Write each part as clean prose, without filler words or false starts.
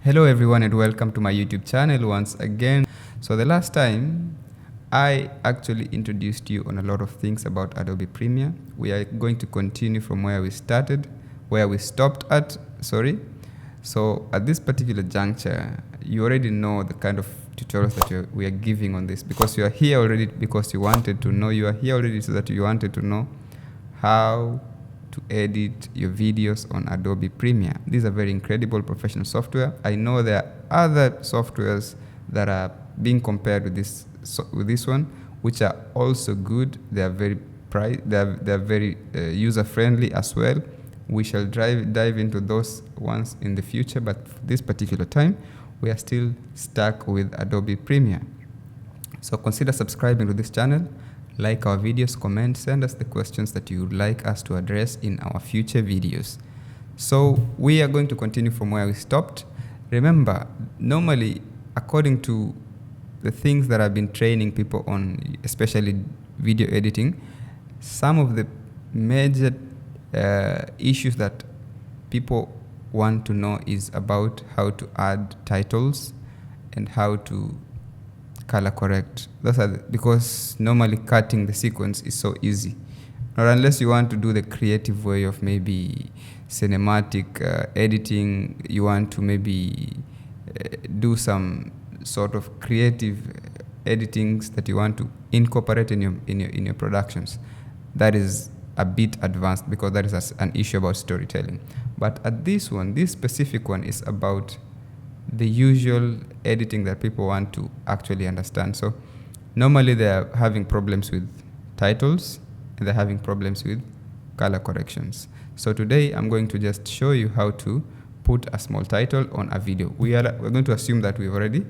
Hello everyone and welcome to my YouTube channel once again. So the last time I actually introduced you on a lot of things about Adobe Premiere. We are going to continue from where we stopped at, sorry. So at this particular juncture, you already know the kind of tutorials that we are giving on this, because you are here already because you wanted to know. You are here already so that you wanted to know how to edit your videos on Adobe Premiere. These are very incredible professional software. I know there are other softwares that are being compared with this one, which are also good. They are very very user friendly as well. We shall dive into those ones in the future, but this particular time we are still stuck with Adobe Premiere. So consider subscribing to this channel. Like our videos, comment, send us the questions that you would like us to address in our future videos. So we are going to continue from where we stopped. Remember, normally, according to the things that I've been training people on, especially video editing, some of the major issues that people want to know is about how to add titles and how to color correct. Because normally cutting the sequence is so easy, or unless you want to do the creative way of maybe cinematic editing, you want to maybe do some sort of creative editings that you want to incorporate in your productions. That is a bit advanced because that is an issue about storytelling. But at this specific one is about the usual editing that people want to actually understand. So normally they're having problems with titles and they're having problems with color corrections. So today I'm going to just show you how to put a small title on a video. We're going to assume that we've already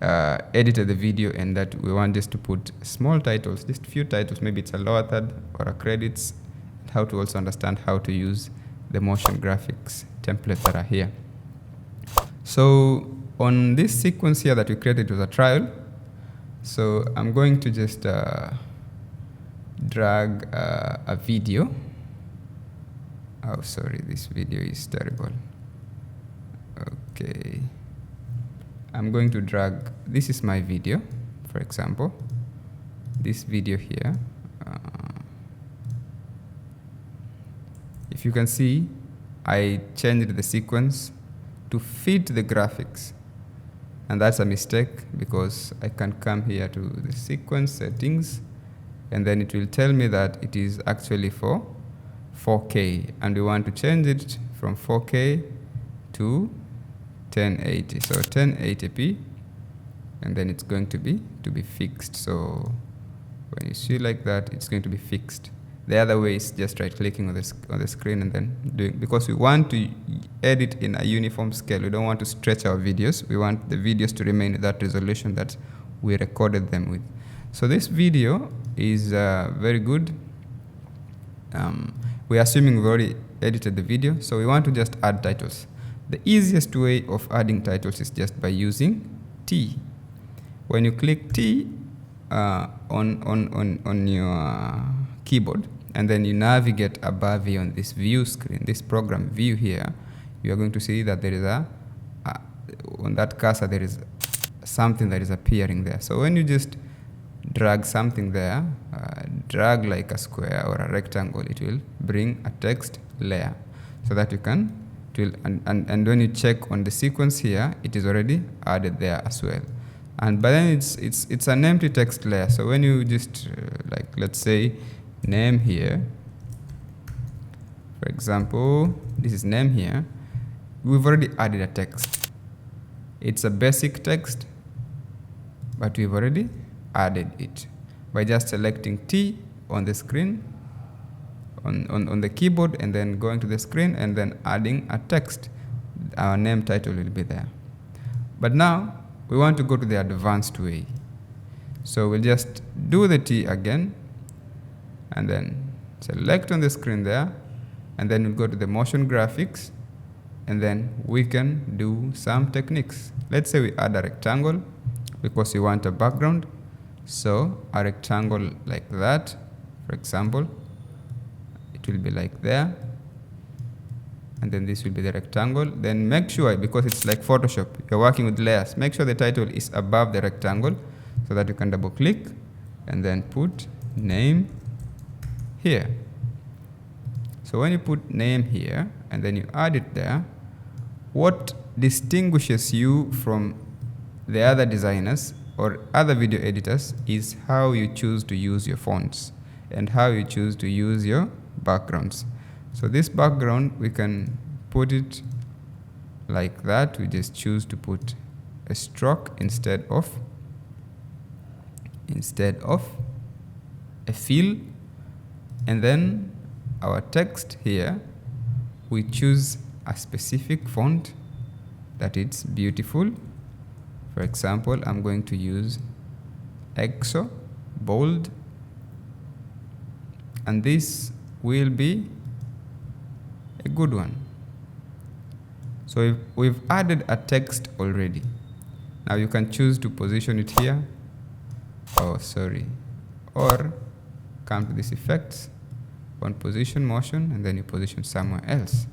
edited the video and that we want just to put small titles, just few titles, maybe it's a lower third or a credits, and how to also understand how to use the motion graphics templates that are here. So on this sequence here that we created, it was a trial. So I'm going to just drag a video. Oh, sorry, this video is terrible. Okay. I'm going to drag, this is my video, for example. This video here. If you can see, I changed the sequence to fit the graphics, and that's a mistake because I can come here to the sequence settings and then it will tell me that it is actually for 4K and we want to change it from 4K to 1080, so 1080p, and then it's going to be fixed. So when you see like that, it's going to be fixed. The other way is just right clicking on the screen and then doing, because we want to edit in a uniform scale. We don't want to stretch our videos. We want the videos to remain at that resolution that we recorded them with. So this video is very good. We're assuming we've already edited the video, so we want to just add titles. The easiest way of adding titles is just by using T. When you click T on your keyboard, and then you navigate above here on this view screen, this program view here, you are going to see that there is on that cursor there is something that is appearing there. So when you just drag something there, drag like a square or a rectangle, it will bring a text layer so that you can, and when you check on the sequence here, it is already added there as well. And but then it's an empty text layer. So when you just like, let's say name here, for example, this is name here, we've already added a text. It's a basic text, but we've already added it by just selecting T on the screen, on the keyboard, and then going to the screen and then adding a text. Our name title will be there. But now we want to go to the advanced way. So we'll just do the T again and then select on the screen there, and then we'll go to the motion graphics, and then we can do some techniques. Let's say we add a rectangle because we want a background. So a rectangle like that, for example, it will be like there. and then this will be the rectangle. Then make sure, because it's like Photoshop, you're working with layers, make sure the title is above the rectangle so that you can double click and then put name here. So when you put name here and then you add it there, what distinguishes you from the other designers or other video editors is how you choose to use your fonts and how you choose to use your backgrounds. So this background, we can put it like that. We just choose to put a stroke instead of a fill, and then our text here, we choose a specific font that it's beautiful. For example, I'm going to use EXO bold, and this will be a good one. So we've added a text already. Now you can choose to position it here, or come to this effects, on position motion, and then you position somewhere else.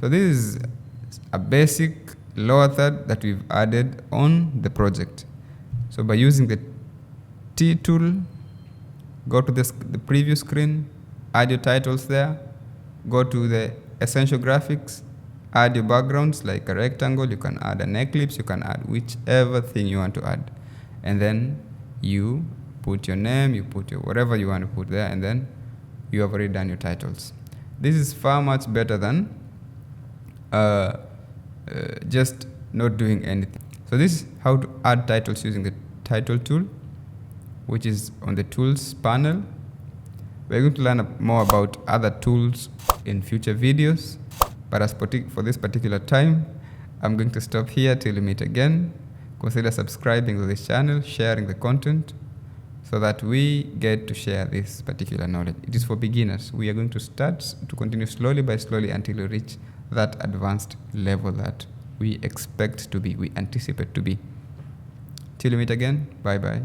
So this is a basic lower third that we've added on the project. So by using the T tool, go to the preview screen, add your titles there, go to the essential graphics, add your backgrounds like a rectangle, you can add an eclipse, you can add whichever thing you want to add. And then you put your name, you put your whatever you want to put there, and then you have already done your titles. This is far much better than just not doing anything. So this is how to add titles using the title tool, which is on the tools panel. We're going to learn more about other tools in future videos, but for this particular time, I'm going to stop here till we meet again. Consider subscribing to this channel, sharing the content, so that we get to share this particular knowledge. It is for beginners. We are going to start to continue slowly by slowly until we reach that advanced level that we expect to be, we anticipate to be. Till we meet again, bye bye.